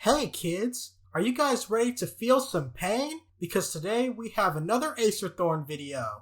Hey kids, are you guys ready to feel some pain? Because today we have another Acerthorn video.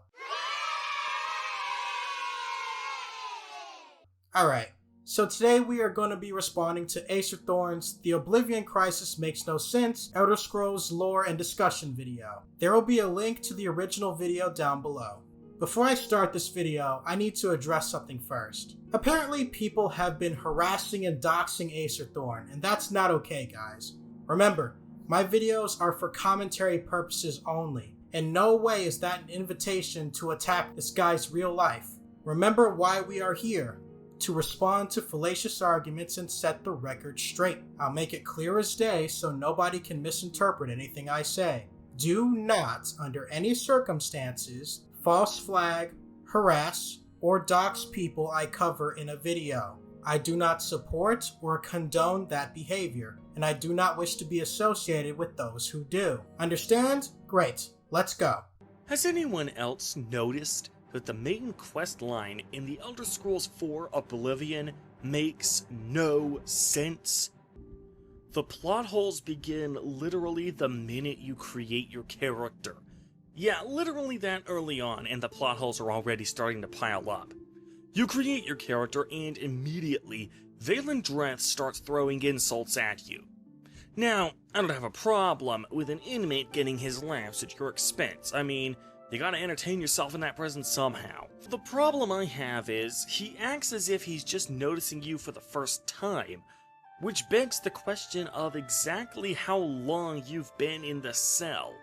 Alright, so today we are going to be responding to Acerthorn's The Oblivion Crisis Makes No Sense, Elder Scrolls Lore and Discussion video. There will be a link to the original video down below. Before I start this video, I need to address something first. Apparently people have been harassing and doxing Acerthorn, and that's not okay, guys. Remember, my videos are for commentary purposes only. In no way is that an invitation to attack this guy's real life. Remember why we are here. To respond to fallacious arguments and set the record straight. I'll make it clear as day so nobody can misinterpret anything I say. Do not, under any circumstances, false flag, harass, or dox people I cover in a video. I do not support or condone that behavior, and I do not wish to be associated with those who do. Understand? Great. Let's go. Has anyone else noticed that the main quest line in the Elder Scrolls IV Oblivion makes no sense? The plot holes begin literally the minute you create your character. Yeah, literally that early on, and the plot holes are already starting to pile up. You create your character, and immediately, Vaelendreth starts throwing insults at you. Now, I don't have a problem with an inmate getting his laughs at your expense. I mean, you gotta entertain yourself in that prison somehow. The problem I have is, he acts as if he's just noticing you for the first time, which begs the question of exactly how long you've been in the cell.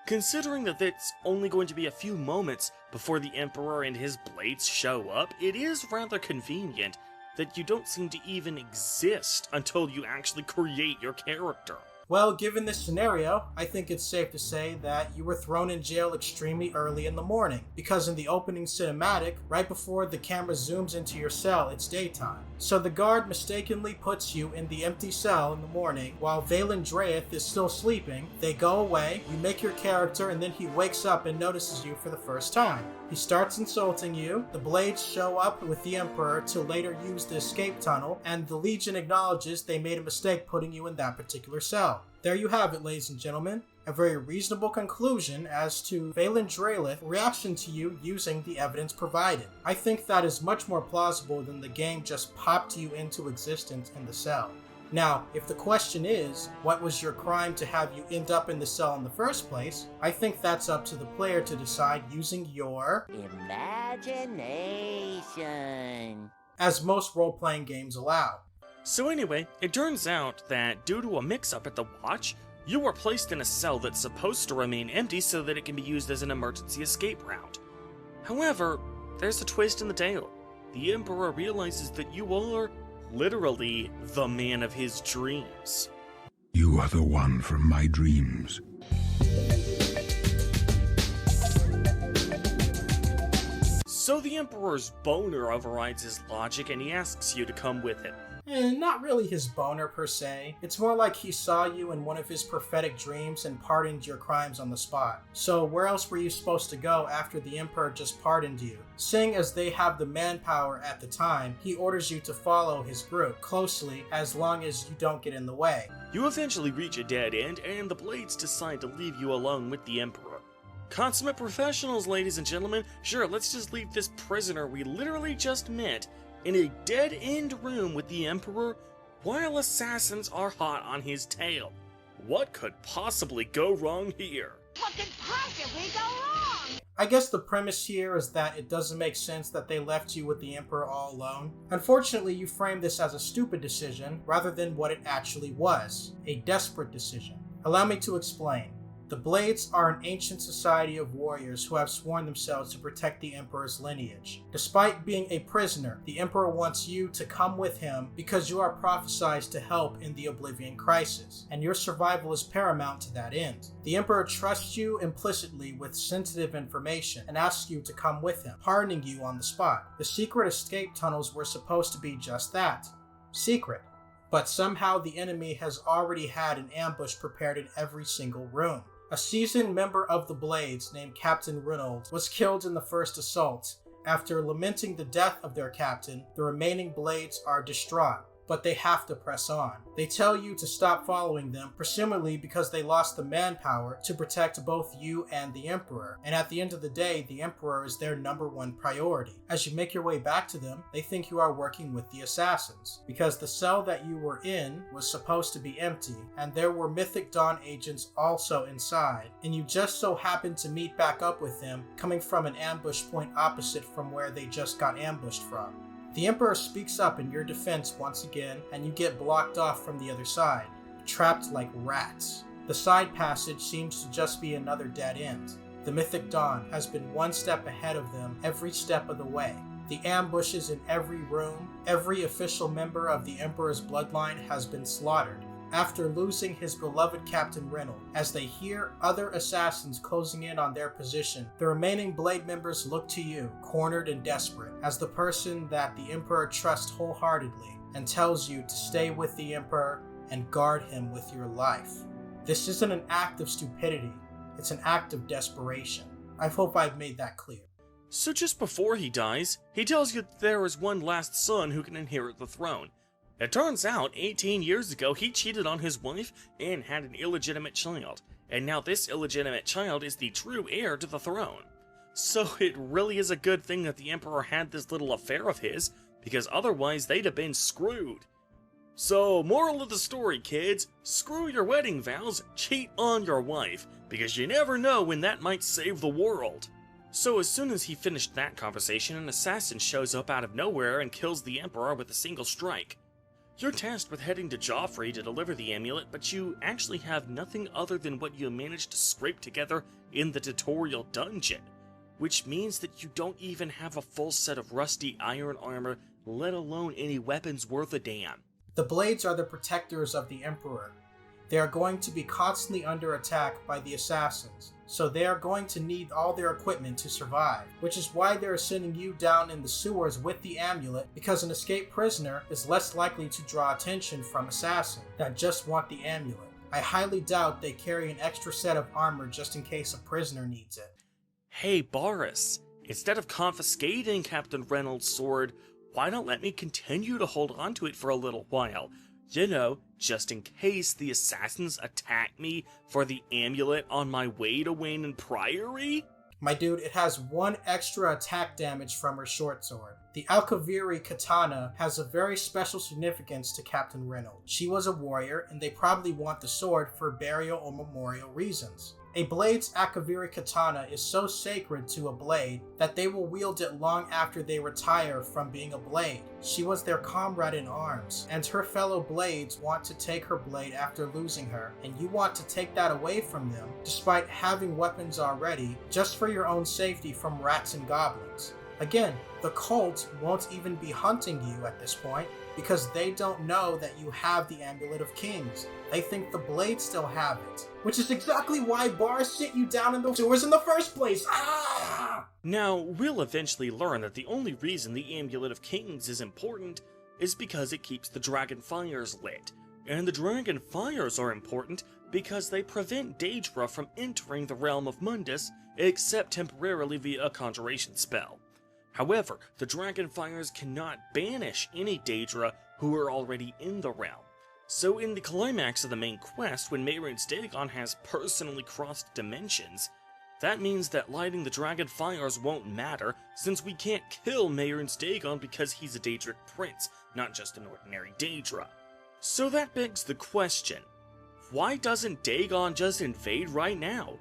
Considering that it's only going to be a few moments before the Emperor and his blades show up, it is rather convenient that you don't seem to even exist until you actually create your character. Well, given this scenario, I think it's safe to say that you were thrown in jail extremely early in the morning, because in the opening cinematic, right before the camera zooms into your cell, it's daytime. So the guard mistakenly puts you in the empty cell in the morning while Vaelendreth is still sleeping. They go away, you make your character, and then he wakes up and notices you for the first time. He starts insulting you, the blades show up with the Emperor to later use the escape tunnel, and the Legion acknowledges they made a mistake putting you in that particular cell. There you have it, ladies and gentlemen. A very reasonable conclusion as to Vaelendreth's reaction to you using the evidence provided. I think that is much more plausible than the game just popped you into existence in the cell. Now, if the question is, what was your crime to have you end up in the cell in the first place, I think that's up to the player to decide using your imagination, as most role-playing games allow. So anyway, it turns out that due to a mix-up at the Watch, you were placed in a cell that's supposed to remain empty so that it can be used as an emergency escape route. However, there's a twist in the tale. The Emperor realizes that you are literally the man of his dreams. You are the one from my dreams. So the Emperor's boner overrides his logic and he asks you to come with him. Not really his boner per se. It's more like he saw you in one of his prophetic dreams and pardoned your crimes on the spot. So where else were you supposed to go after the Emperor just pardoned you? Seeing as they have the manpower at the time, he orders you to follow his group closely as long as you don't get in the way. You eventually reach a dead end and the Blades decide to leave you alone with the Emperor. Consummate professionals, ladies and gentlemen. Sure, let's just leave this prisoner we literally just met in a dead-end room with the Emperor while assassins are hot on his tail. What could possibly go wrong here? What could possibly go wrong? I guess the premise here is that it doesn't make sense that they left you with the Emperor all alone. Unfortunately, you frame this as a stupid decision rather than what it actually was, a desperate decision. Allow me to explain. The Blades are an ancient society of warriors who have sworn themselves to protect the Emperor's lineage. Despite being a prisoner, the Emperor wants you to come with him because you are prophesied to help in the Oblivion Crisis, and your survival is paramount to that end. The Emperor trusts you implicitly with sensitive information and asks you to come with him, pardoning you on the spot. The secret escape tunnels were supposed to be just that, secret. But somehow the enemy has already had an ambush prepared in every single room. A seasoned member of the Blades named Captain Reynolds was killed in the first assault. After lamenting the death of their captain, the remaining Blades are distraught. but they have to press on. They tell you to stop following them, presumably because they lost the manpower to protect both you and the Emperor, and at the end of the day, the Emperor is their #1 priority. As you make your way back to them, they think you are working with the assassins, because the cell that you were in was supposed to be empty, and there were Mythic Dawn agents also inside, and you just so happened to meet back up with them, coming from an ambush point opposite from where they just got ambushed from. The Emperor speaks up in your defense once again, and you get blocked off from the other side, trapped like rats. The side passage seems to just be another dead end. The Mythic Dawn has been one step ahead of them every step of the way. The ambushes in every room, every official member of the Emperor's bloodline has been slaughtered. After losing his beloved Captain Reynolds, as they hear other assassins closing in on their position, the remaining Blade members look to you, cornered and desperate, as the person that the Emperor trusts wholeheartedly, and tells you to stay with the Emperor and guard him with your life. This isn't an act of stupidity, it's an act of desperation. I hope I've made that clear. So just before he dies, he tells you that there is one last son who can inherit the throne. It turns out, 18 years ago, he cheated on his wife and had an illegitimate child, and now this illegitimate child is the true heir to the throne. So it really is a good thing that the Emperor had this little affair of his, because otherwise they'd have been screwed. So, moral of the story, kids, screw your wedding vows, cheat on your wife, because you never know when that might save the world. So as soon as he finished that conversation, an assassin shows up out of nowhere and kills the Emperor with a single strike. You're tasked with heading to Joffrey to deliver the amulet, but you actually have nothing other than what you managed to scrape together in the tutorial dungeon, which means that you don't even have a full set of rusty iron armor, let alone any weapons worth a damn. The Blades are the protectors of the Emperor. They are going to be constantly under attack by the assassins, so they are going to need all their equipment to survive, which is why they are sending you down in the sewers with the amulet, because an escaped prisoner is less likely to draw attention from assassins that just want the amulet. I highly doubt they carry an extra set of armor just in case a prisoner needs it. Hey Boris, instead of confiscating Captain Reynolds' sword, why not let me continue to hold on to it for a little while? You know, just in case the assassins attack me for the amulet on my way to Wayne Priory? My dude, it has 1 extra attack damage from her short sword. The Alkaviri katana has a very special significance to Captain Reynolds. She was a warrior, and they probably want the sword for burial or memorial reasons. A Blade's Akaviri katana is so sacred to a Blade that they will wield it long after they retire from being a Blade. She was their comrade in arms, and her fellow Blades want to take her blade after losing her, and you want to take that away from them, despite having weapons already, just for your own safety from rats and goblins. Again, the cult won't even be hunting you at this point, because they don't know that you have the Amulet of Kings. They think the Blades still have it, which is exactly why Boris sent you down in the sewers in the first place. Ah! Now, we'll eventually learn that the only reason the Amulet of Kings is important is because it keeps the dragon fires lit. And the dragon fires are important because they prevent Daedra from entering the realm of Mundus, except temporarily via a conjuration spell. However, the dragon fires cannot banish any Daedra who are already in the realm. So in the climax of the main quest, when Mehrunes Dagon has personally crossed dimensions, that means that lighting the dragon fires won't matter, since we can't kill Mehrunes Dagon because he's a Daedric prince, not just an ordinary Daedra. So that begs the question, why doesn't Dagon just invade right now?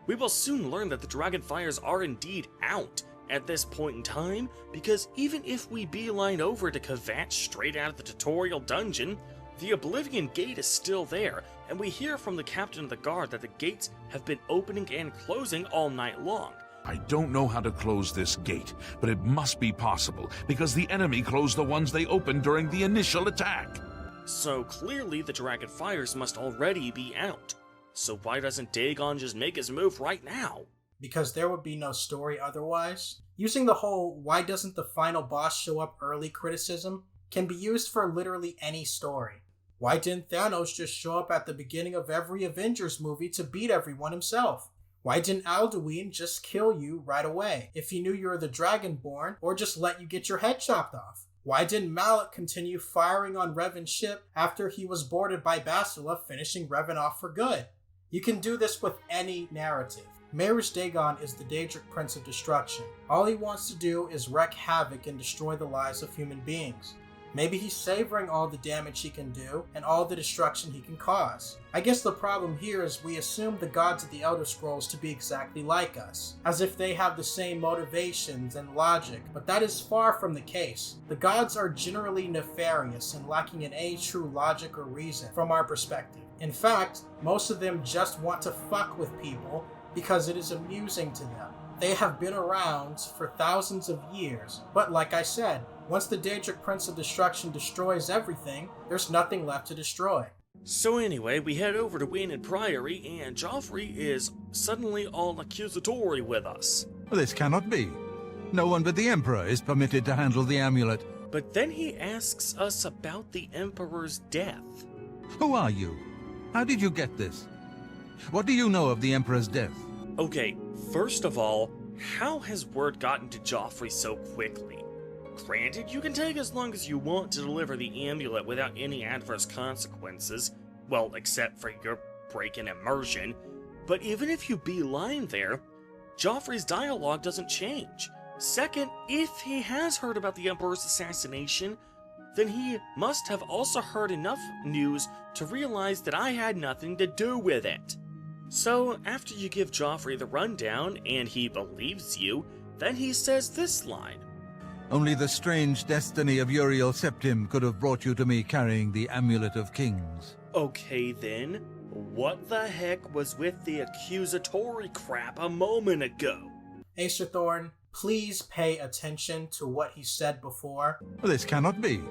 We will soon learn that the dragon fires are indeed out at this point in time, because even if we beeline over to Kvatch straight out of the tutorial dungeon, the Oblivion Gate is still there, and we hear from the captain of the guard that the gates have been opening and closing all night long. I don't know how to close this gate, but it must be possible, because the enemy closed the ones they opened during the initial attack. So clearly the dragon fires must already be out. So why doesn't Dagon just make his move right now? Because there would be no story otherwise. Using the whole "why doesn't the final boss show up early" criticism can be used for literally any story. Why didn't Thanos just show up at the beginning of every Avengers movie to beat everyone himself? Why didn't Alduin just kill you right away if he knew you were the Dragonborn, or just let you get your head chopped off? Why didn't Malak continue firing on Revan's ship after he was boarded by Bastila, finishing Revan off for good? You can do this with any narrative. Mehrush Dagon is the Daedric Prince of Destruction. All he wants to do is wreak havoc and destroy the lives of human beings. Maybe he's savoring all the damage he can do and all the destruction he can cause. I guess the problem here is we assume the gods of the Elder Scrolls to be exactly like us, as if they have the same motivations and logic, but that is far from the case. The gods are generally nefarious and lacking in any true logic or reason from our perspective. In fact, most of them just want to fuck with people because it is amusing to them. They have been around for thousands of years, but like I said, once the Daedric Prince of Destruction destroys everything, there's nothing left to destroy. So anyway, we head over to Wayne and Priory, and Joffrey is suddenly all accusatory with us. This cannot be. No one but the Emperor is permitted to handle the amulet. But then he asks us about the Emperor's death. Who are you? How did you get this? What do you know of the Emperor's death? Okay, first of all, how has word gotten to Joffrey so quickly? Granted, you can take as long as you want to deliver the amulet without any adverse consequences, well, except for your break in immersion, but even if you beeline there, Joffrey's dialogue doesn't change. Second, if he has heard about the Emperor's assassination, then he must have also heard enough news to realize that I had nothing to do with it. So, after you give Joffrey the rundown, and he believes you, then he says this line. Only the strange destiny of Uriel Septim could have brought you to me carrying the Amulet of Kings. Okay then, what the heck was with the accusatory crap a moment ago? Acerthorn, please pay attention to what he said before. This cannot be.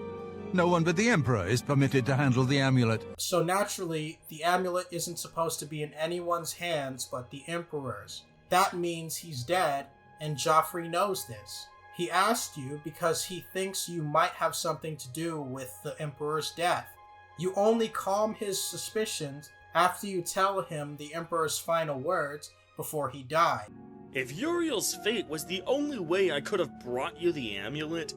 No one but the Emperor is permitted to handle the amulet. So naturally, the amulet isn't supposed to be in anyone's hands but the Emperor's. That means he's dead, and Joffrey knows this. He asked you because he thinks you might have something to do with the Emperor's death. You only calm his suspicions after you tell him the Emperor's final words before he died. If Uriel's fate was the only way I could have brought you the amulet,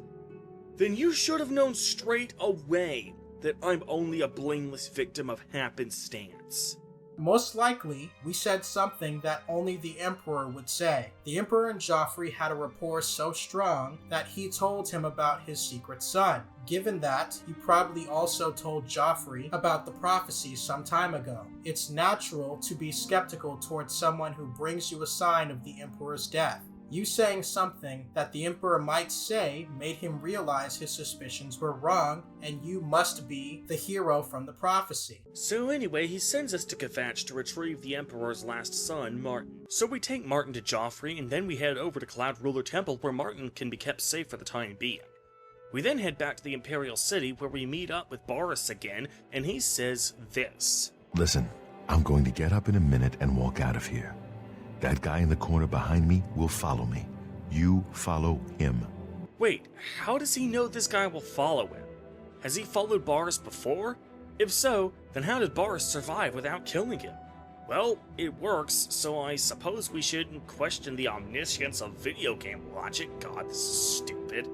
then you should have known straight away that I'm only a blameless victim of happenstance. Most likely, we said something that only the Emperor would say. The Emperor and Joffrey had a rapport so strong that he told him about his secret son. Given that, he probably also told Joffrey about the prophecy some time ago. It's natural to be skeptical towards someone who brings you a sign of the Emperor's death. You saying something that the Emperor might say made him realize his suspicions were wrong, and you must be the hero from the prophecy. So anyway, he sends us to Kvatch to retrieve the Emperor's last son, Martin. So we take Martin to Joffrey, and then we head over to Cloud Ruler Temple, where Martin can be kept safe for the time being. We then head back to the Imperial City, where we meet up with Boris again, and he says this. Listen, I'm going to get up in a minute and walk out of here. That guy in the corner behind me will follow me. You follow him. Wait, how does he know this guy will follow him? Has he followed Boris before? If so, then how did Boris survive without killing him? Well, it works, so I suppose we shouldn't question the omniscience of video game logic. God, this is stupid.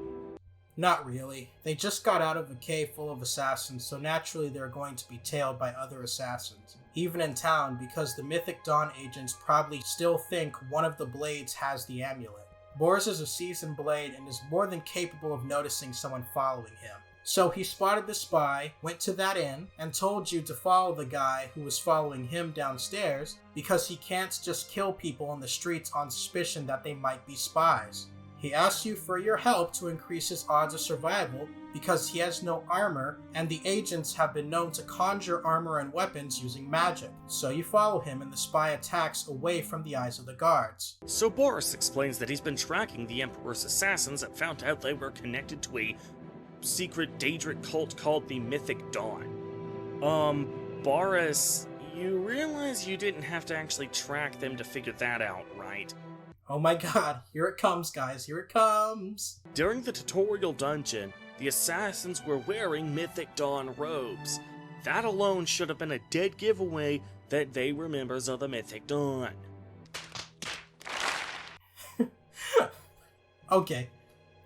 Not really. They just got out of a cave full of assassins, so naturally they're going to be tailed by other assassins. Even in town, because the Mythic Dawn agents probably still think one of the blades has the amulet. Boris is a seasoned blade and is more than capable of noticing someone following him. So he spotted the spy, went to that inn, and told you to follow the guy who was following him downstairs because he can't just kill people on the streets on suspicion that they might be spies. He asks you for your help to increase his odds of survival because he has no armor, and the agents have been known to conjure armor and weapons using magic. So you follow him and the spy attacks away from the eyes of the guards. So Boris explains that he's been tracking the Emperor's assassins and found out they were connected to a secret Daedric cult called the Mythic Dawn. Boris, you realize you didn't have to actually track them to figure that out, right? Oh my god, here it comes, guys, here it comes! During the tutorial dungeon, the assassins were wearing Mythic Dawn robes. That alone should have been a dead giveaway that they were members of the Mythic Dawn. Okay,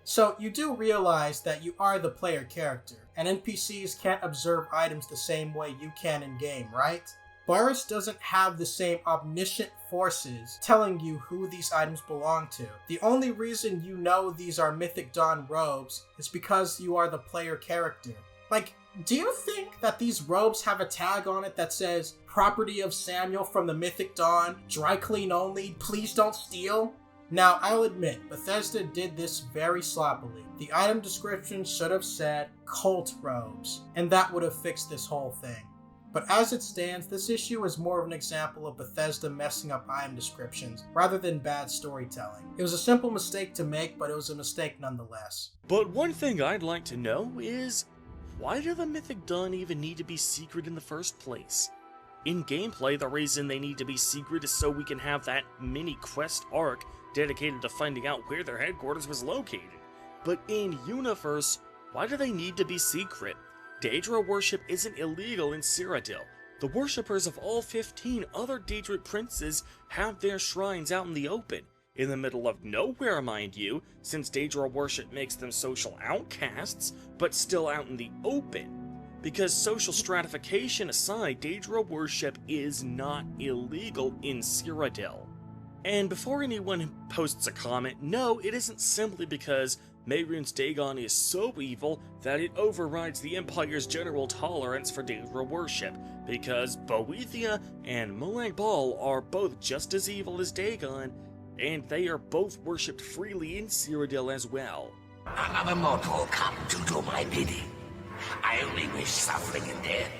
So you do realize that you are the player character, and NPCs can't observe items the same way you can in-game, right? Boris doesn't have the same omniscient forces telling you who these items belong to. The only reason you know these are Mythic Dawn robes is because you are the player character. Like, do you think that these robes have a tag on it that says, "Property of Samuel from the Mythic Dawn, dry clean only, please don't steal"? Now, I'll admit, Bethesda did this very sloppily. The item description should have said, "Cult robes," and that would have fixed this whole thing. But as it stands, this issue is more of an example of Bethesda messing up item descriptions, rather than bad storytelling. It was a simple mistake to make, but it was a mistake nonetheless. But one thing I'd like to know is, why do the Mythic Dawn even need to be secret in the first place? In gameplay, the reason they need to be secret is so we can have that mini quest arc dedicated to finding out where their headquarters was located. But in universe, why do they need to be secret? Aedra worship isn't illegal in Cyrodiil. The worshippers of all 15 other Daedric princes have their shrines out in the open, in the middle of nowhere, mind you, since Aedra worship makes them social outcasts, but still out in the open. Because social stratification aside, Aedra worship is not illegal in Cyrodiil. And before anyone posts a comment, no, it isn't simply because Mehrunes Dagon is so evil that it overrides the Empire's general tolerance for Daedra worship, because Boethia and Molag Bal are both just as evil as Dagon, and they are both worshipped freely in Cyrodiil as well. Another mortal come to do my bidding. I only wish suffering and death.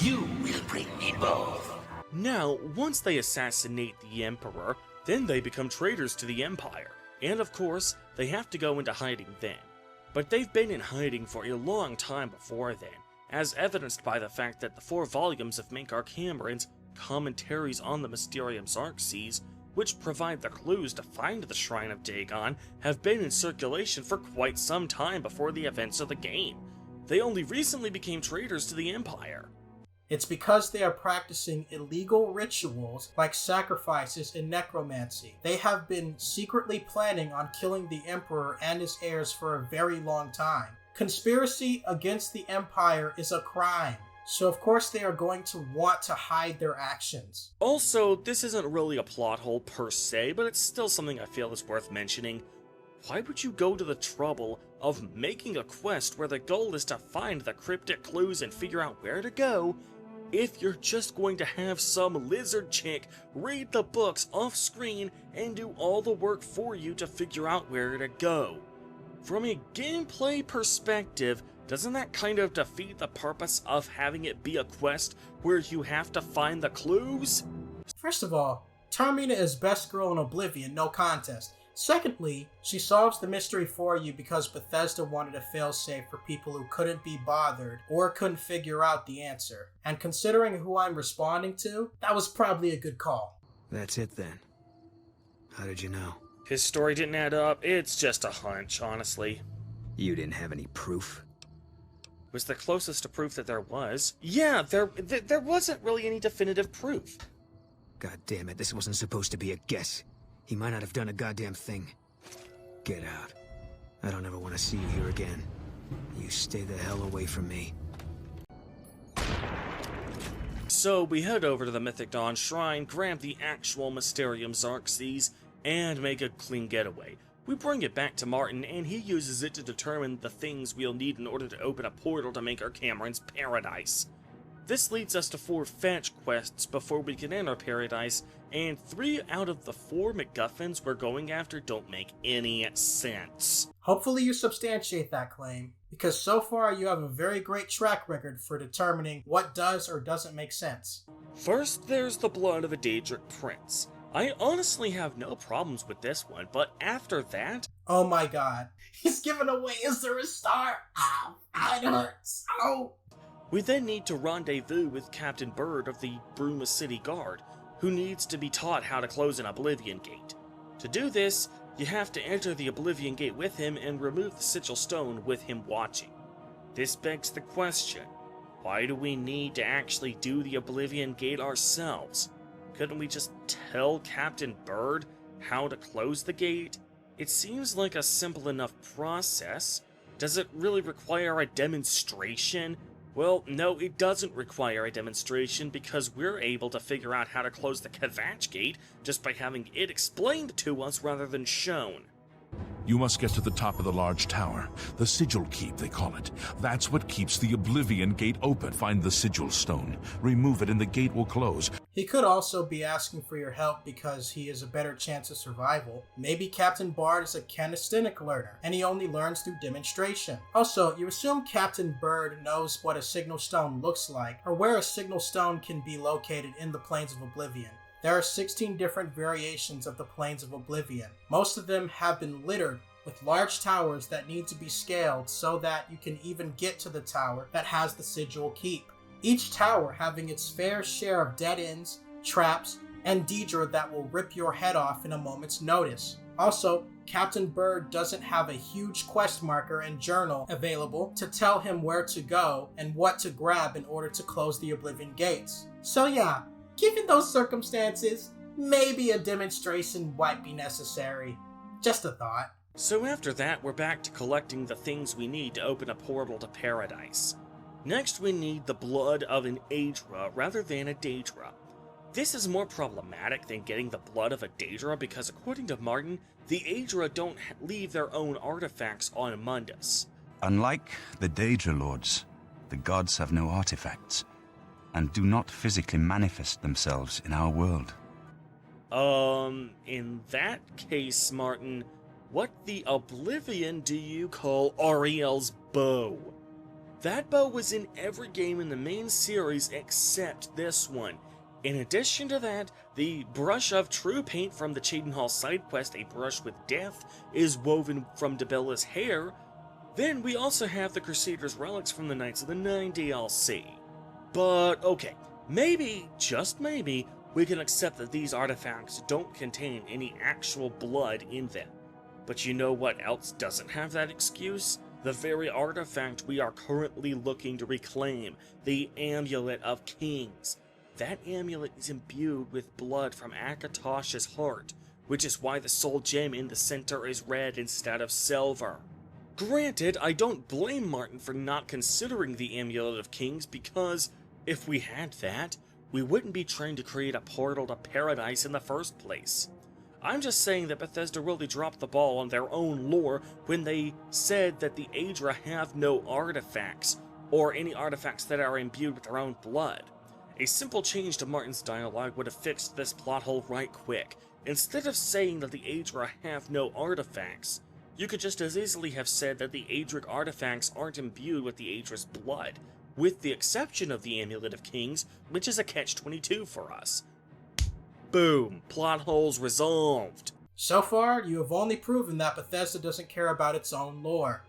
You will bring me both. Now, once they assassinate the Emperor, then they become traitors to the Empire. And of course, they have to go into hiding then. But they've been in hiding for a long time before then, as evidenced by the fact that the 4 volumes of Minkar Cameron's Commentaries on the Mysterium Xarxes, which provide the clues to find the Shrine of Dagon, have been in circulation for quite some time before the events of the game. They only recently became traitors to the Empire. It's because they are practicing illegal rituals like sacrifices and necromancy. They have been secretly planning on killing the Emperor and his heirs for a very long time. Conspiracy against the Empire is a crime, so of course they are going to want to hide their actions. Also, this isn't really a plot hole per se, but it's still something I feel is worth mentioning. Why would you go to the trouble of making a quest where the goal is to find the cryptic clues and figure out where to go, if you're just going to have some lizard chick read the books off screen and do all the work for you to figure out where to go? From a gameplay perspective, doesn't that kind of defeat the purpose of having it be a quest where you have to find the clues? First of all, Tarmina is best girl in Oblivion, no contest. Secondly, she solves the mystery for you because Bethesda wanted a failsafe for people who couldn't be bothered or couldn't figure out the answer. And considering who I'm responding to, that was probably a good call. That's it then. How did you know? His story didn't add up. It's just a hunch, honestly. You didn't have any proof? It was the closest to proof that there was. Yeah, there wasn't really any definitive proof. God damn it, this wasn't supposed to be a guess. He might not have done a goddamn thing. Get out. I don't ever want to see you here again. You stay the hell away from me. So we head over to the Mythic Dawn Shrine, grab the actual Mysterium Xarxes, and make a clean getaway. We bring it back to Martin, and he uses it to determine the things we'll need in order to open a portal to Minkar Cameron's paradise. This leads us to 4 fetch quests before we can enter paradise, and 3 out of the 4 MacGuffins we're going after don't make any sense. Hopefully you substantiate that claim, because so far you have a very great track record for determining what does or doesn't make sense. First, there's the blood of a Daedric prince. I honestly have no problems with this one, but after that... Oh my god. He's giving away Azura's star! Ow! It hurts! Ow! We then need to rendezvous with Captain Bird of the Bruma City Guard, who needs to be taught how to close an Oblivion Gate. To do this, you have to enter the Oblivion Gate with him and remove the Sigil Stone with him watching. This begs the question, why do we need to actually do the Oblivion Gate ourselves? Couldn't we just tell Captain Bird how to close the gate? It seems like a simple enough process. Does it really require a demonstration? Well, no, it doesn't require a demonstration because we're able to figure out how to close the Kvatch gate just by having it explained to us rather than shown. You must get to the top of the large tower. The Sigil Keep, they call it. That's what keeps the Oblivion gate open. Find the Sigil Stone. Remove it and the gate will close. He could also be asking for your help because he has a better chance of survival. Maybe Captain Bard is a kinesthetic learner, and he only learns through demonstration. Also, you assume Captain Bird knows what a signal stone looks like, or where a signal stone can be located in the Plains of Oblivion. There are 16 different variations of the Plains of Oblivion. Most of them have been littered with large towers that need to be scaled so that you can even get to the tower that has the Sigil Keep. Each tower having its fair share of dead ends, traps, and Aedra that will rip your head off in a moment's notice. Also, Captain Bird doesn't have a huge quest marker and journal available to tell him where to go and what to grab in order to close the Oblivion gates. So yeah, given those circumstances, maybe a demonstration might be necessary. Just a thought. So after that, we're back to collecting the things we need to open a portal to paradise. Next, we need the blood of an Aedra rather than a Daedra. This is more problematic than getting the blood of a Daedra because according to Martin, the Aedra don't leave their own artifacts on Mundus. Unlike the Daedra Lords, the gods have no artifacts, and do not physically manifest themselves in our world. In that case, Martin, what the Oblivion do you call Ariel's bow? That bow was in every game in the main series except this one. In addition to that, the brush of true paint from the Cheydinhal side quest, A Brush with Death, is woven from Debella's hair. Then we also have the Crusader's relics from the Knights of the Nine DLC. But okay, maybe, just maybe, we can accept that these artifacts don't contain any actual blood in them. But you know what else doesn't have that excuse? The very artifact we are currently looking to reclaim, the Amulet of Kings. That amulet is imbued with blood from Akatosh's heart, which is why the soul gem in the center is red instead of silver. Granted, I don't blame Martin for not considering the Amulet of Kings because, if we had that, we wouldn't be trying to create a portal to paradise in the first place. I'm just saying that Bethesda really dropped the ball on their own lore when they said that the Aedra have no artifacts, or any artifacts that are imbued with their own blood. A simple change to Martin's dialogue would have fixed this plot hole right quick. Instead of saying that the Aedra have no artifacts, you could just as easily have said that the Aedric artifacts aren't imbued with the Aedra's blood, with the exception of the Amulet of Kings, which is a catch-22 for us. Boom, plot holes resolved. So far, you have only proven that Bethesda doesn't care about its own lore,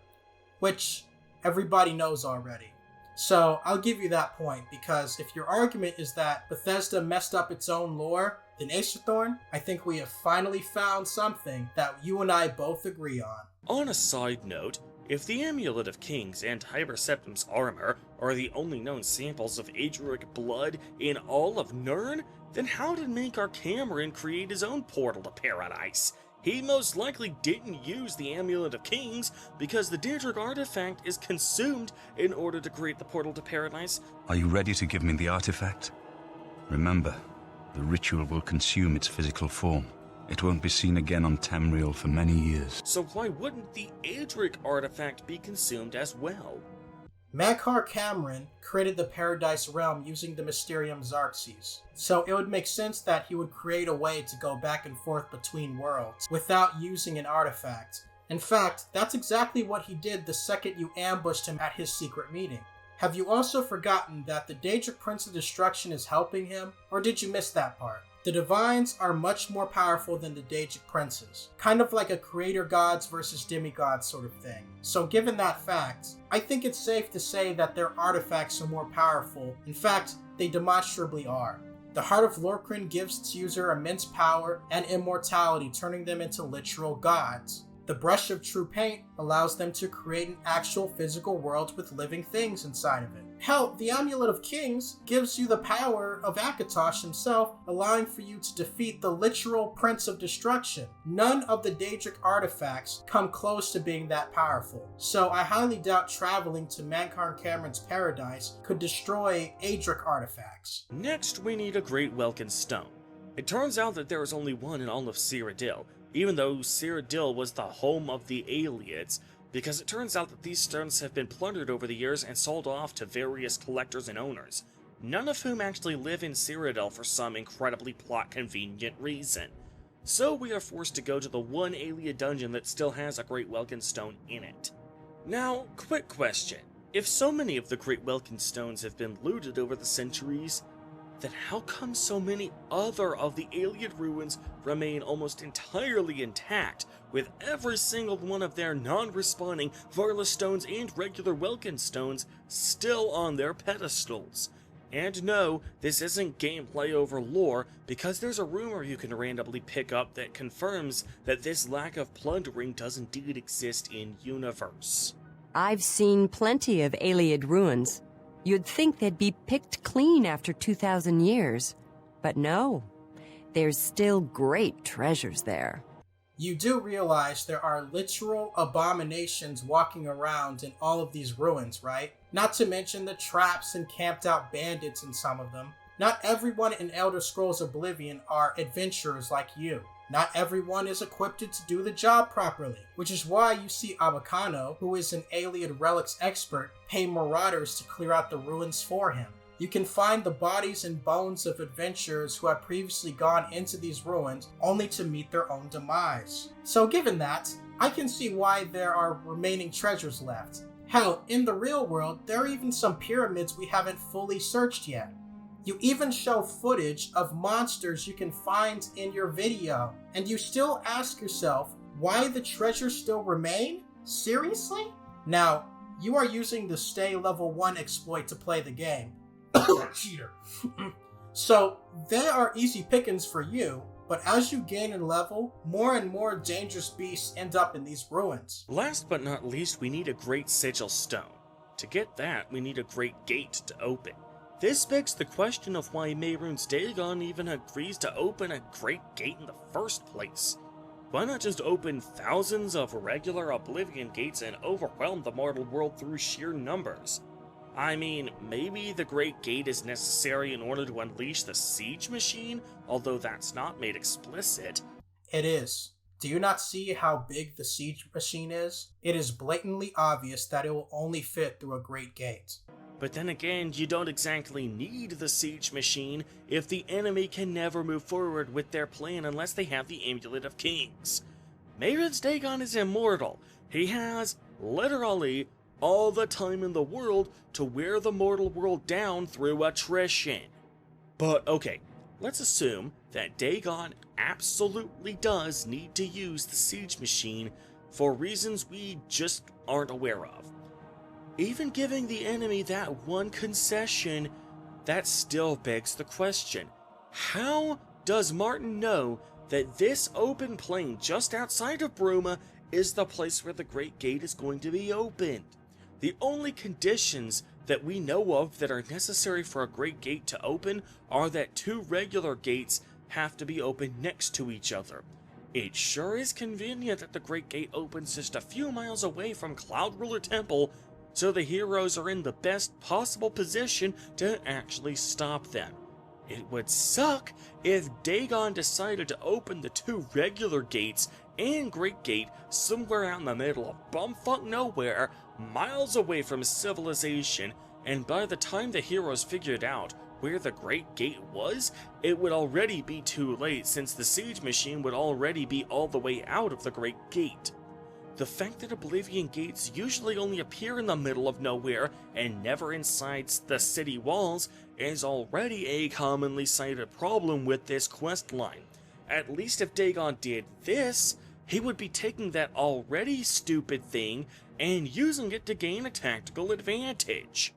which everybody knows already. So I'll give you that point, because if your argument is that Bethesda messed up its own lore, then Acerthorn, I think we have finally found something that you and I both agree on. On a side note, if the Amulet of Kings and Hyper Septim's armor are the only known samples of Aedric blood in all of Nirn, then how did Mankar Cameron create his own portal to paradise? He most likely didn't use the Amulet of Kings because the Daedric artifact is consumed in order to create the portal to paradise. Are you ready to give me the artifact? Remember, the ritual will consume its physical form. It won't be seen again on Tamriel for many years. So why wouldn't the Aedric artifact be consumed as well? Mankar Cameron created the Paradise Realm using the Mysterium Xarxes, so it would make sense that he would create a way to go back and forth between worlds without using an artifact. In fact, that's exactly what he did the second you ambushed him at his secret meeting. Have you also forgotten that the Daedric Prince of Destruction is helping him, or did you miss that part? The Divines are much more powerful than the Daedric Princes, kind of like a creator gods versus demigods sort of thing. So given that fact, I think it's safe to say that their artifacts are more powerful. In fact, they demonstrably are. The Heart of Lorkran gives its user immense power and immortality, turning them into literal gods. The Brush of True Paint allows them to create an actual physical world with living things inside of it. Hell, the Amulet of Kings gives you the power of Akatosh himself, allowing for you to defeat the literal Prince of Destruction. None of the Daedric artifacts come close to being that powerful, so I highly doubt traveling to Mankarn Cameron's Paradise could destroy Aedric artifacts. Next, we need a Great Welkin Stone. It turns out that there is only one in all of Cyrodiil, even though Cyrodiil was the home of the Aelids, because it turns out that these stones have been plundered over the years and sold off to various collectors and owners, none of whom actually live in Cyrodiil for some incredibly plot-convenient reason. So we are forced to go to the one Aelia dungeon that still has a Great Welkin Stone in it. Now, quick question. If so many of the Great Welkin Stones have been looted over the centuries, then how come so many other of the Aeliad ruins remain almost entirely intact, with every single one of their non-respawning Varla stones and regular Welkin stones still on their pedestals? And no, this isn't gameplay over lore, because there's a rumor you can randomly pick up that confirms that this lack of plundering does indeed exist in universe. I've seen plenty of Aeliad ruins. You'd think they'd be picked clean after 2,000 years. But no, there's still great treasures there. You do realize there are literal abominations walking around in all of these ruins, right? Not to mention the traps and camped out bandits in some of them. Not everyone in Elder Scrolls Oblivion are adventurers like you. Not everyone is equipped to do the job properly, which is why you see Abakano, who is an Aeliad relics expert, pay marauders to clear out the ruins for him. You can find the bodies and bones of adventurers who have previously gone into these ruins only to meet their own demise. So given that, I can see why there are remaining treasures left. Hell, in the real world, there are even some pyramids we haven't fully searched yet. You even show footage of monsters you can find in your video, and you still ask yourself why the treasures still remain? Seriously? Now, you are using the Stay Level 1 exploit to play the game. Cheater. So, they are easy pickings for you, but as you gain in level, more and more dangerous beasts end up in these ruins. Last but not least, we need a Great Sigil Stone. To get that, we need a Great Gate to open. This begs the question of why Mehrunes Dagon even agrees to open a Great Gate in the first place. Why not just open thousands of regular Oblivion gates and overwhelm the mortal world through sheer numbers? I mean, maybe the Great Gate is necessary in order to unleash the siege machine, although that's not made explicit. It is. Do you not see how big the siege machine is? It is blatantly obvious that it will only fit through a Great Gate. But then again, you don't exactly need the siege machine if the enemy can never move forward with their plan unless they have the Amulet of Kings. Mehrunes Dagon is immortal. He has, literally, all the time in the world to wear the mortal world down through attrition. But okay, let's assume that Dagon absolutely does need to use the siege machine for reasons we just aren't aware of. Even giving the enemy that one concession, that still begs the question. How does Martin know that this open plain just outside of Bruma is the place where the Great Gate is going to be opened? The only conditions that we know of that are necessary for a Great Gate to open are that two regular gates have to be opened next to each other. It sure is convenient that the Great Gate opens just a few miles away from Cloud Ruler Temple, so the heroes are in the best possible position to actually stop them. It would suck if Dagon decided to open the two regular gates and Great Gate somewhere out in the middle of bumfuck nowhere, miles away from civilization, and by the time the heroes figured out where the Great Gate was, it would already be too late since the siege machine would already be all the way out of the Great Gate. The fact that Oblivion gates usually only appear in the middle of nowhere and never inside the city walls is already a commonly cited problem with this questline. At least if Dagon did this, he would be taking that already stupid thing and using it to gain a tactical advantage.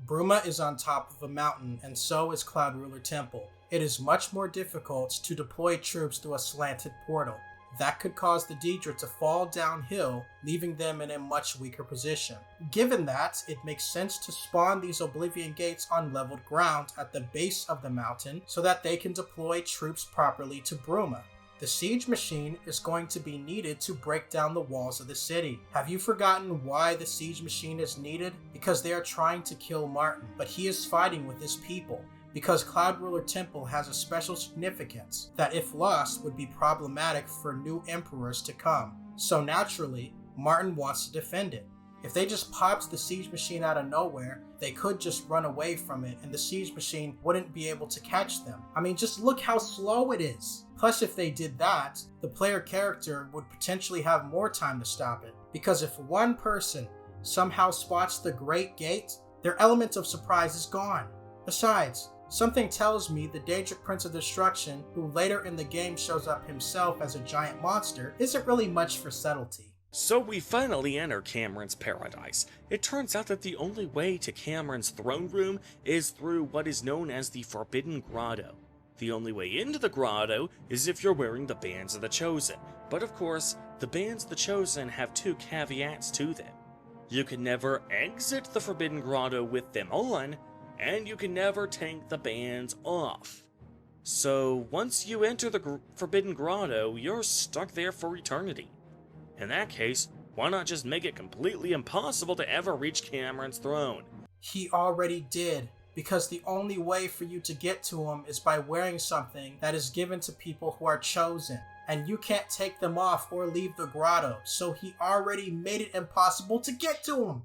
Bruma is on top of a mountain, and so is Cloud Ruler Temple. It is much more difficult to deploy troops through a slanted portal. that could cause the Daedra to fall downhill, leaving them in a much weaker position. Given that, it makes sense to spawn these Oblivion gates on leveled ground at the base of the mountain so that they can deploy troops properly to Bruma. The siege machine is going to be needed to break down the walls of the city. Have you forgotten why the siege machine is needed? Because they are trying to kill Martin, but he is fighting with his people. Because Cloud Ruler Temple has a special significance that if lost would be problematic for new emperors to come. So naturally, Martin wants to defend it. If they just popped the siege machine out of nowhere, they could just run away from it and the siege machine wouldn't be able to catch them. I mean, just look how slow it is. Plus, if they did that, the player character would potentially have more time to stop it. Because if one person somehow spots the Great Gate, their element of surprise is gone. Besides, something tells me the Daedric Prince of Destruction, who later in the game shows up himself as a giant monster, isn't really much for subtlety. So we finally enter Cameron's paradise. It turns out that the only way to Cameron's throne room is through what is known as the Forbidden Grotto. The only way into the grotto is if you're wearing the Bands of the Chosen, but of course, the Bands of the Chosen have two caveats to them. You can never exit the Forbidden Grotto with them on, and you can never take the bands off. So once you enter the Forbidden Grotto, you're stuck there for eternity. In that case, why not just make it completely impossible to ever reach Cameron's throne? He already did, because the only way for you to get to him is by wearing something that is given to people who are chosen, and you can't take them off or leave the grotto, so he already made it impossible to get to him.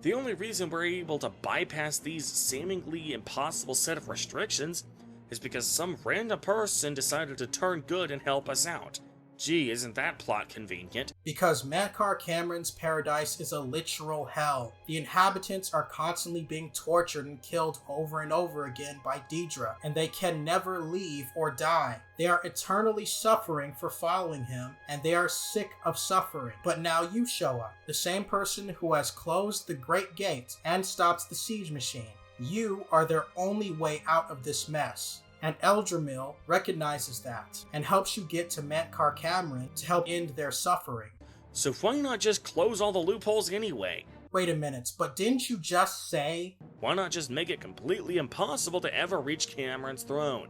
The only reason we're able to bypass these seemingly impossible set of restrictions is because some random person decided to turn good and help us out. Gee, isn't that plot convenient? Because Mankar Cameron's paradise is a literal hell. The inhabitants are constantly being tortured and killed over and over again by Daedra, and they can never leave or die. They are eternally suffering for following him, and they are sick of suffering. But now you show up, the same person who has closed the Great Gate and stops the siege machine. You are their only way out of this mess. And Eldramill recognizes that, and helps you get to Mankar Cameron to help end their suffering. So why not just close all the loopholes anyway? Wait a minute, but didn't you just say? Why not just make it completely impossible to ever reach Cameron's throne?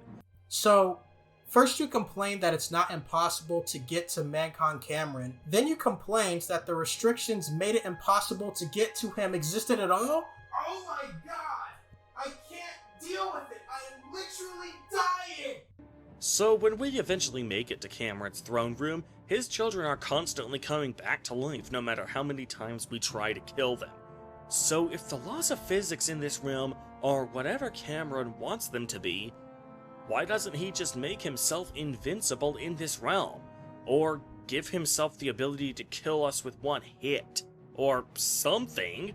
So, first you complained that it's not impossible to get to Mankar Cameron, then you complained that the restrictions made it impossible to get to him existed at all? Oh my god! I can't deal with it! I am literally dying! So when we eventually make it to Cameron's throne room, his children are constantly coming back to life no matter how many times we try to kill them. So if the laws of physics in this realm are whatever Cameron wants them to be, why doesn't he just make himself invincible in this realm? Or give himself the ability to kill us with one hit? Or something?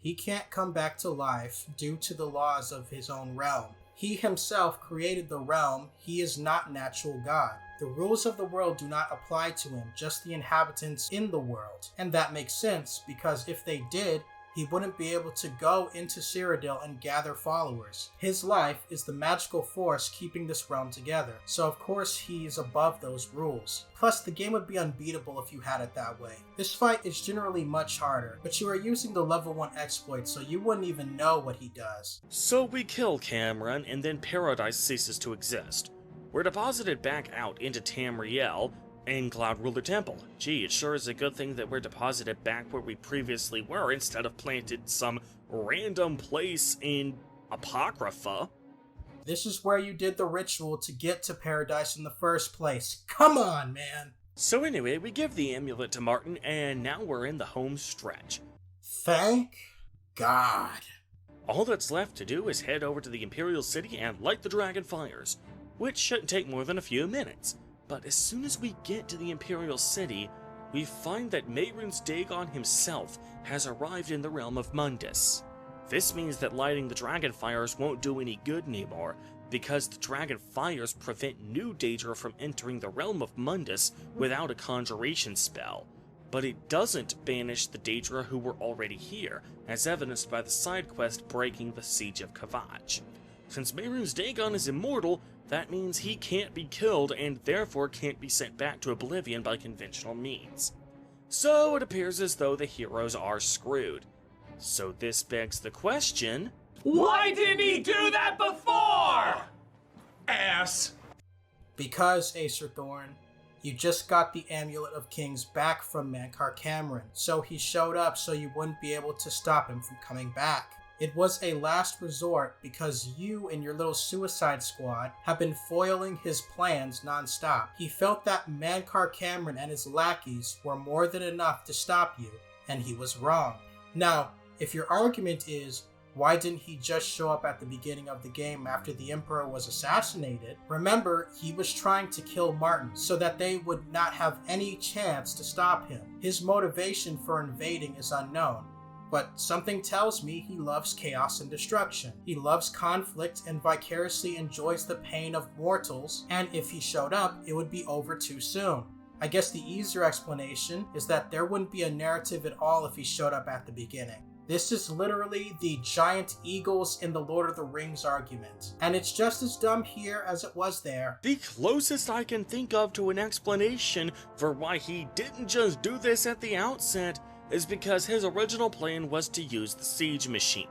He can't come back to life due to the laws of his own realm. He himself created the realm. He is not natural God. The rules of the world do not apply to him, just the inhabitants in the world. And that makes sense, because if they did, he wouldn't be able to go into Cyrodiil and gather followers. His life is the magical force keeping this realm together, so of course he is above those rules. Plus, the game would be unbeatable if you had it that way. This fight is generally much harder, but you are using the level 1 exploit, so you wouldn't even know what he does. So we kill Cameron, and then Paradise ceases to exist. We're deposited back out into Tamriel, in Cloud Ruler Temple. Gee, it sure is a good thing that we're deposited back where we previously were instead of planted some random place in Apocrypha. This is where you did the ritual to get to Paradise in the first place. Come on, man! So anyway, we give the amulet to Martin, and now we're in the home stretch. Thank God. All that's left to do is head over to the Imperial City and light the dragon fires, which shouldn't take more than a few minutes. But as soon as we get to the Imperial City, we find that Mehrunes Dagon himself has arrived in the realm of Mundus. This means that lighting the dragon fires won't do any good anymore, because the dragon fires prevent new Daedra from entering the realm of Mundus without a conjuration spell. But it doesn't banish the Daedra who were already here, as evidenced by the side quest breaking the Siege of Kavach. Since Mehrunes Dagon is immortal, that means he can't be killed and therefore can't be sent back to Oblivion by conventional means. So it appears as though the heroes are screwed. So this begs the question, why didn't he do that before? Ass. Because, Acerthorn, you just got the Amulet of Kings back from Mankar Cameron, so he showed up so you wouldn't be able to stop him from coming back. It was a last resort because you and your little suicide squad have been foiling his plans non-stop. He felt that Mankar Cameron and his lackeys were more than enough to stop you, and he was wrong. Now, if your argument is, why didn't he just show up at the beginning of the game after the Emperor was assassinated? Remember, he was trying to kill Martin so that they would not have any chance to stop him. His motivation for invading is unknown, but something tells me he loves chaos and destruction. He loves conflict and vicariously enjoys the pain of mortals, and if he showed up, it would be over too soon. I guess the easier explanation is that there wouldn't be a narrative at all if he showed up at the beginning. This is literally the giant eagles in the Lord of the Rings argument, and it's just as dumb here as it was there. The closest I can think of to an explanation for why he didn't just do this at the outset is because his original plan was to use the siege machine.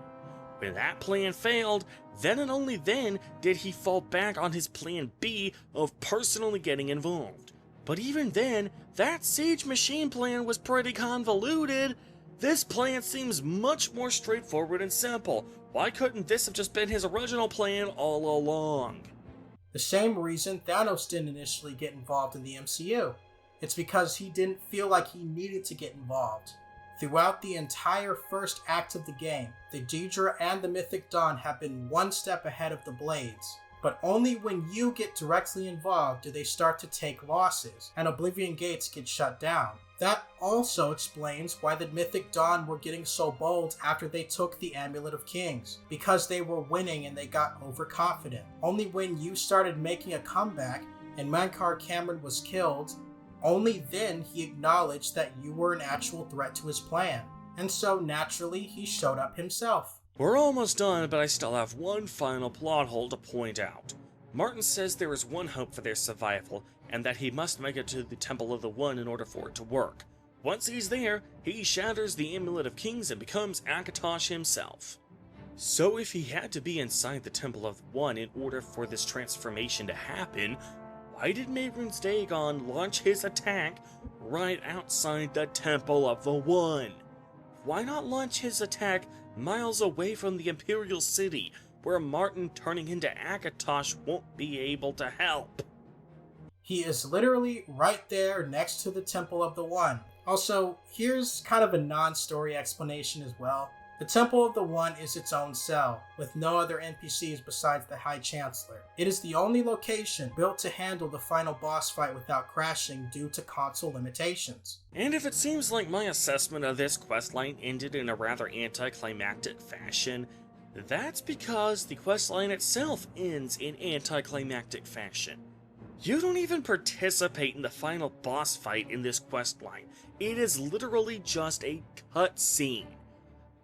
When that plan failed, then and only then did he fall back on his plan B of personally getting involved. But even then, that siege machine plan was pretty convoluted. This plan seems much more straightforward and simple. Why couldn't this have just been his original plan all along? The same reason Thanos didn't initially get involved in the MCU. It's because he didn't feel like he needed to get involved. Throughout the entire first act of the game, the Aedra and the Mythic Dawn have been one step ahead of the Blades. But only when you get directly involved do they start to take losses, and Oblivion gates get shut down. That also explains why the Mythic Dawn were getting so bold after they took the Amulet of Kings, because they were winning and they got overconfident. Only when you started making a comeback and Mankar Cameron was killed, only then he acknowledged that you were an actual threat to his plan. And so naturally he showed up himself. We're almost done, but I still have one final plot hole to point out. Martin says there is one hope for their survival, and that he must make it to the Temple of the One in order for it to work. Once he's there, he shatters the Amulet of Kings and becomes Akatosh himself. So if he had to be inside the Temple of the One in order for this transformation to happen, why did Mehrunes Dagon launch his attack right outside the Temple of the One? Why not launch his attack miles away from the Imperial City, where Martin turning into Akatosh won't be able to help? He is literally right there next to the Temple of the One. Also, here's kind of a non-story explanation as well. The Temple of the One is its own cell, with no other NPCs besides the High Chancellor. It is the only location built to handle the final boss fight without crashing due to console limitations. And if it seems like my assessment of this questline ended in a rather anticlimactic fashion, that's because the questline itself ends in anticlimactic fashion. You don't even participate in the final boss fight in this questline. It is literally just a cutscene.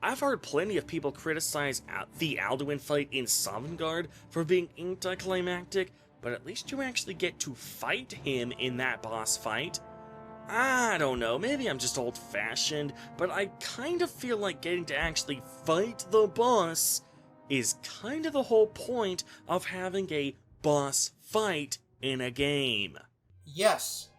I've heard plenty of people criticize the Alduin fight in Sovngarde for being anticlimactic, but at least you actually get to fight him in that boss fight. I don't know, maybe I'm just old-fashioned, but I kind of feel like getting to actually fight the boss is kind of the whole point of having a boss fight in a game. Yes,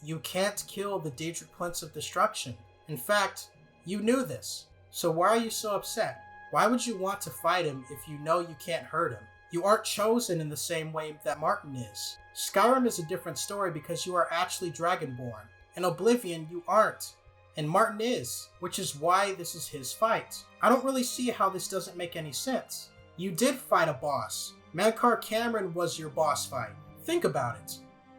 you can't kill the Daedric Prince of Destruction. In fact, you knew this. So why are you so upset? Why would you want to fight him if you know you can't hurt him? You aren't chosen in the same way that Martin is. Skyrim is a different story because you are actually Dragonborn. In Oblivion, you aren't. And Martin is, which is why this is his fight. I don't really see how this doesn't make any sense. You did fight a boss. Mankar Cameron was your boss fight. Think about it.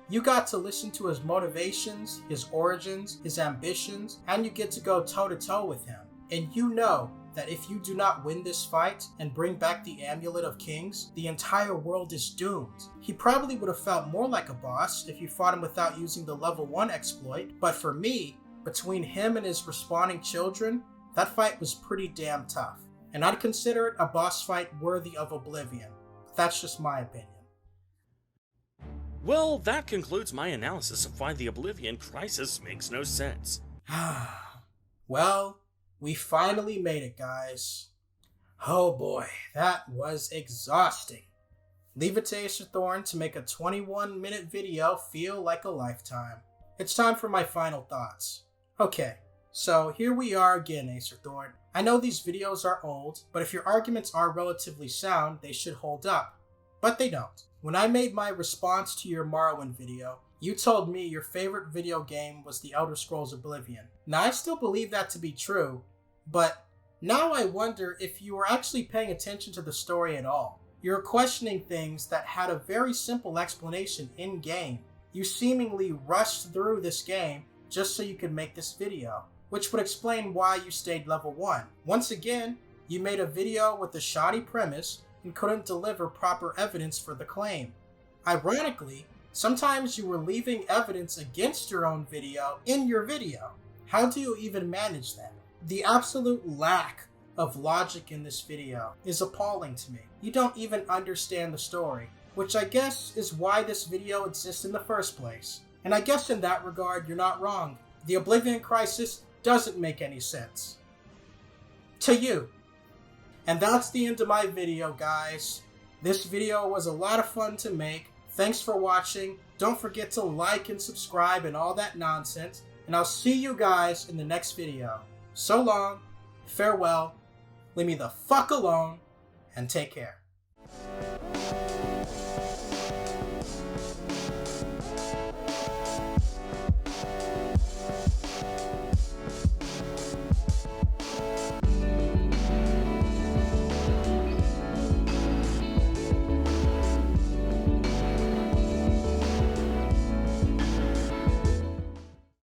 You got to listen to his motivations, his origins, his ambitions, and you get to go toe-to-toe with him. And you know that if you do not win this fight and bring back the Amulet of Kings, the entire world is doomed. He probably would have felt more like a boss if you fought him without using the level 1 exploit, but for me, between him and his respawning children, that fight was pretty damn tough. And I'd consider it a boss fight worthy of Oblivion. That's just my opinion. Well, that concludes my analysis of why the Oblivion crisis makes no sense. Well, we finally made it, guys. Oh boy, that was exhausting. Leave it to Acerthorn to make a 21-minute video feel like a lifetime. It's time for my final thoughts. Okay, so here we are again, Acerthorn. I know these videos are old, but if your arguments are relatively sound, they should hold up. But they don't. When I made my response to your Morrowind video, you told me your favorite video game was The Elder Scrolls Oblivion. Now, I still believe that to be true, but now I wonder if you were actually paying attention to the story at all. You were questioning things that had a very simple explanation in-game. You seemingly rushed through this game just so you could make this video, which would explain why you stayed level 1. Once again, you made a video with a shoddy premise and couldn't deliver proper evidence for the claim. Ironically, sometimes you were leaving evidence against your own video in your video. How do you even manage that? The absolute lack of logic in this video is appalling to me. You don't even understand the story, which I guess is why this video exists in the first place. And I guess in that regard, you're not wrong. The Oblivion crisis doesn't make any sense. To you. And that's the end of my video, guys. This video was a lot of fun to make. Thanks for watching. Don't forget to like and subscribe and all that nonsense. And I'll see you guys in the next video. So long, farewell, leave me the fuck alone, and take care.